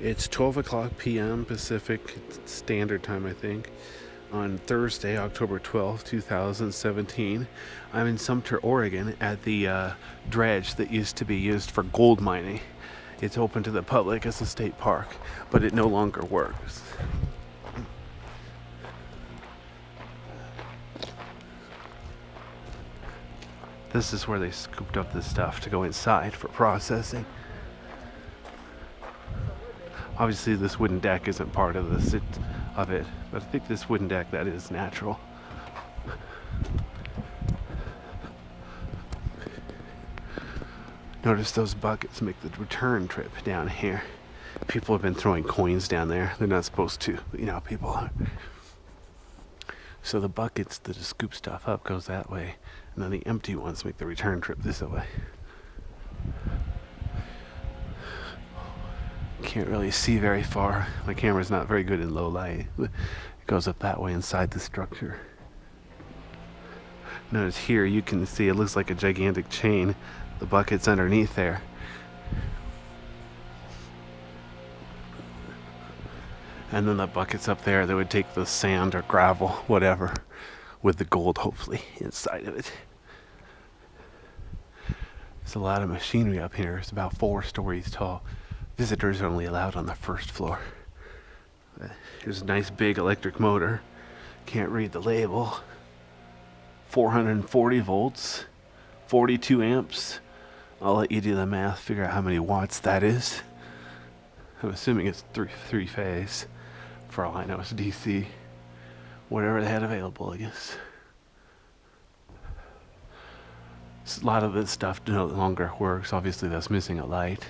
It's 12 o'clock p.m. Pacific Standard Time, I think, on Thursday, October 12th, 2017. I'm in Sumpter, Oregon at the dredge that used to be used for gold mining. It's open to the public as a state park, but it no longer works. This is where they scooped up this stuff to go inside for processing. Obviously this wooden deck isn't part of this of it, but I think this wooden deck, that is natural. Notice those buckets make the return trip down here. People have been throwing coins down there. They're not supposed to, but you know how people are. So the buckets that scoop stuff up goes that way, and then the empty ones make the return trip this way. Can't really see very far. My camera's not very good in low light. It goes up that way inside the structure. Notice here you can see it looks like a gigantic chain. The bucket's underneath there. And then the buckets up there that would take the sand or gravel, whatever, with the gold hopefully inside of it. There's a lot of machinery up here. It's about 4 stories tall. Visitors are only allowed on the first floor. Here's a nice big electric motor. Can't read the label. 440 volts, 42 amps. I'll let you do the math, figure out how many watts that is. I'm assuming it's three phase. For all I know, it's DC. Whatever they had available, I guess. A lot of this stuff no longer works. Obviously, that's missing a light.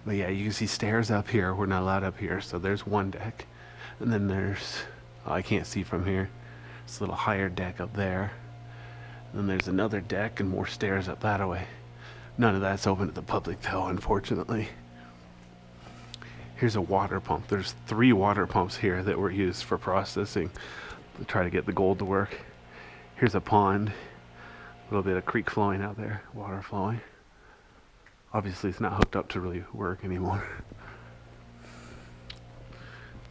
But yeah, you can see stairs up here. We're not allowed up here, so there's one deck. And then there's, I can't see from here. It's a little higher deck up there. And then there's another deck and more stairs up that way. None of that's open to the public though, unfortunately. Here's a water pump. There's 3 water pumps here that were used for processing to try to get the gold to work. Here's a pond. A little bit of creek flowing out there, water flowing. Obviously it's not hooked up to really work anymore.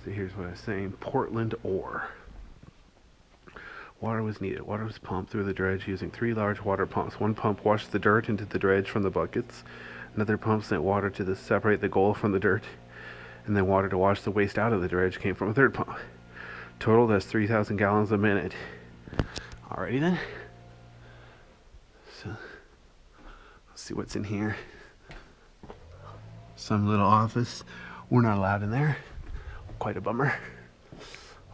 So here's what I was saying. Portland ore. Water was needed. Water was pumped through the dredge using 3 large water pumps. One pump washed the dirt into the dredge from the buckets. Another pump sent water to separate the gold from the dirt. And then water to wash the waste out of the dredge came from a 3rd pump. Total, that's 3,000 gallons a minute. Alrighty then. So, let's see what's in here. Some little office. We're not allowed in there. Quite a bummer.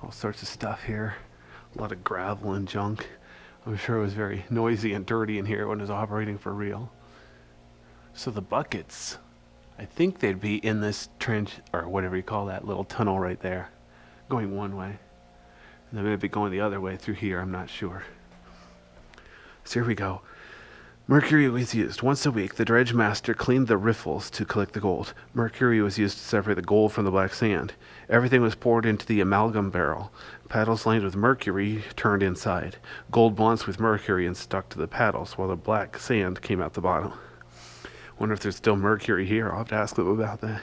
All sorts of stuff here. A lot of gravel and junk. I'm sure it was very noisy and dirty in here when it was operating for real. So the buckets, I think they'd be in this trench, or whatever you call that little tunnel right there, going one way. And they may be going the other way through here, I'm not sure. So here we go. Mercury was used. Once a week, the dredge master cleaned the riffles to collect the gold. Mercury was used to separate the gold from the black sand. Everything was poured into the amalgam barrel. Paddles lined with mercury turned inside. Gold bonds with mercury and stuck to the paddles, while the black sand came out the bottom. Wonder if there's still mercury here. I'll have to ask them about that.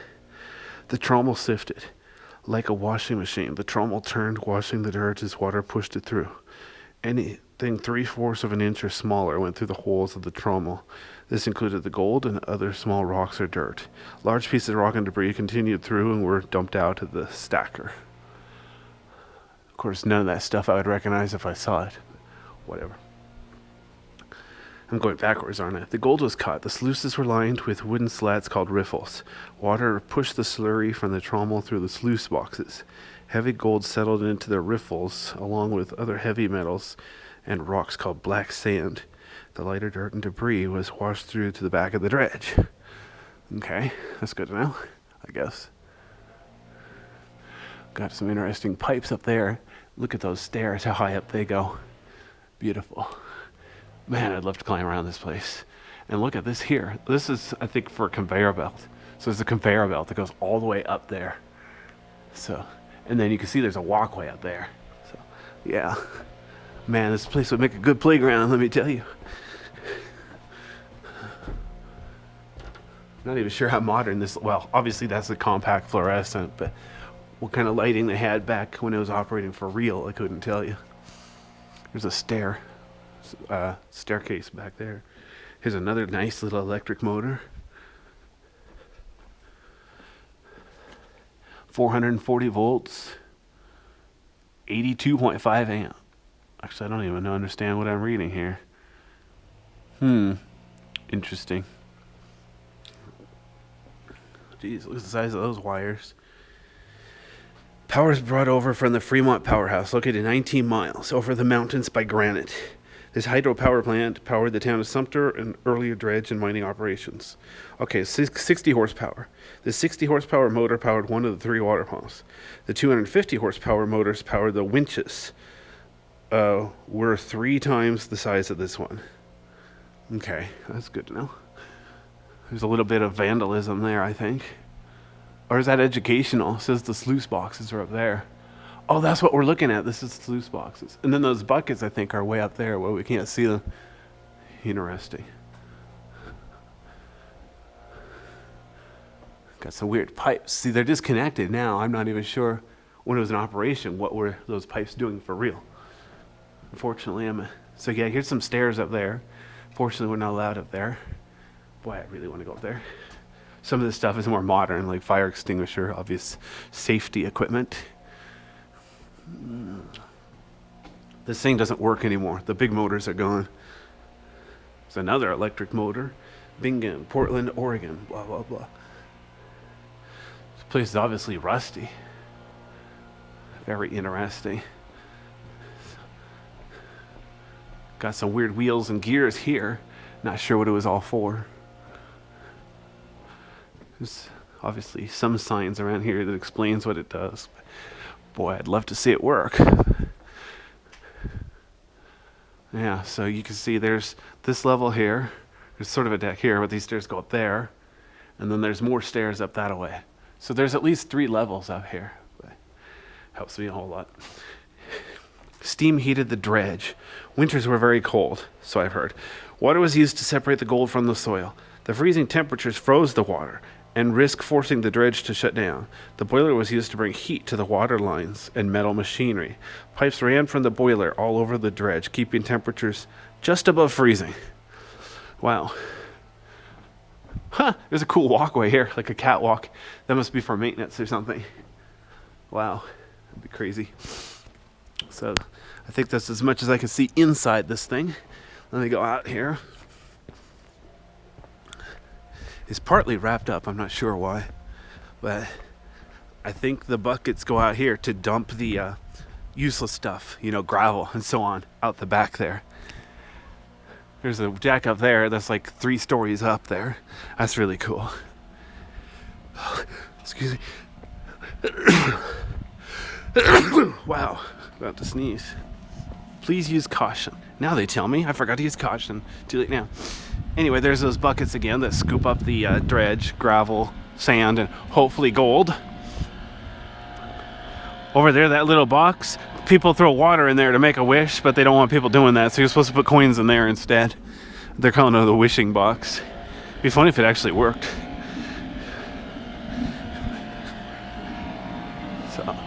The trommel sifted. Like a washing machine, the trommel turned, washing the dirt as water pushed it through. Anything 3/4 of an inch or smaller went through the holes of the trommel. This included the gold and other small rocks or dirt. Large pieces of rock and debris continued through and were dumped out of the stacker. Of course, none of that stuff I would recognize if I saw it. Whatever. I'm going backwards, aren't I? The gold was cut. The sluices were lined with wooden slats called riffles. Water pushed the slurry from the trommel through the sluice boxes. Heavy gold settled into the riffles, along with other heavy metals and rocks called black sand. The lighter dirt and debris was washed through to the back of the dredge. Okay, that's good to know, I guess. Got some interesting pipes up there. Look at those stairs, how high up they go. Beautiful. Man, I'd love to climb around this place. And look at this here. This is, I think, for a conveyor belt. So there's a conveyor belt that goes all the way up there. So, and then you can see there's a walkway up there. So, yeah. Man, this place would make a good playground, let me tell you. Not even sure how modern this, well, obviously that's a compact fluorescent, but what kind of lighting they had back when it was operating for real, I couldn't tell you. There's a staircase back there. Here's another nice little electric motor. 440 volts, 82.5 amp. Actually, I don't even understand what I'm reading here. Interesting. Jeez, look at the size of those wires. Power is brought over from the Fremont Powerhouse, located 19 miles over the mountains by granite. This hydropower plant powered the town of Sumpter and earlier dredge and mining operations. Okay, 60 horsepower. The 60 horsepower motor powered one of the 3 water pumps. The 250 horsepower motors powered the winches. Were 3 times the size of this one. Okay, that's good to know. There's a little bit of vandalism there, I think. Or is that educational? It says the sluice boxes are up there. Oh, that's what we're looking at. This is sluice boxes. And then those buckets, I think, are way up there where we can't see them. Interesting. Got some weird pipes. See, they're disconnected now. I'm not even sure when it was in operation what were those pipes doing for real. Unfortunately, so yeah, here's some stairs up there. Fortunately, we're not allowed up there. Boy, I really want to go up there. Some of this stuff is more modern, like fire extinguisher, obvious safety equipment. This thing doesn't work anymore. The big motors are gone. There's another electric motor. Bingham, Portland, Oregon, blah, blah, blah. This place is obviously rusty. Very interesting. Got some weird wheels and gears here. Not sure what it was all for. There's obviously some signs around here that explains what it does. Boy, I'd love to see it work. Yeah, so you can see there's this level here. There's sort of a deck here, but these stairs go up there. And then there's more stairs up that way. So there's at least 3 levels up here. But helps me a whole lot. Steam heated the dredge. Winters were very cold, so I've heard. Water was used to separate the gold from the soil. The freezing temperatures froze the water and risked forcing the dredge to shut down. The boiler was used to bring heat to the water lines and metal machinery. Pipes ran from the boiler all over the dredge, keeping temperatures just above freezing. Wow. Huh, there's a cool walkway here, like a catwalk. That must be for maintenance or something. Wow, that'd be crazy. So I think that's as much as I can see inside this thing. Let me go out here. It's partly wrapped up, I'm not sure why, but I think the buckets go out here to dump the useless stuff, you know, gravel and so on, out the back there. There's a deck up there that's like 3 stories up there. That's really cool. Excuse me. Wow, about to sneeze. Please use caution. Now they tell me I forgot to use caution. Too late now. Anyway, there's those buckets again that scoop up the dredge, gravel, sand, and hopefully gold. Over there, that little box, people throw water in there to make a wish, but they don't want people doing that, so you're supposed to put coins in there instead. They're calling it the wishing box. It'd be funny if it actually worked. So,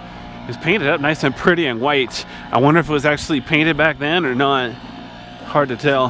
it's painted up nice and pretty and white. I wonder if it was actually painted back then or not. Hard to tell.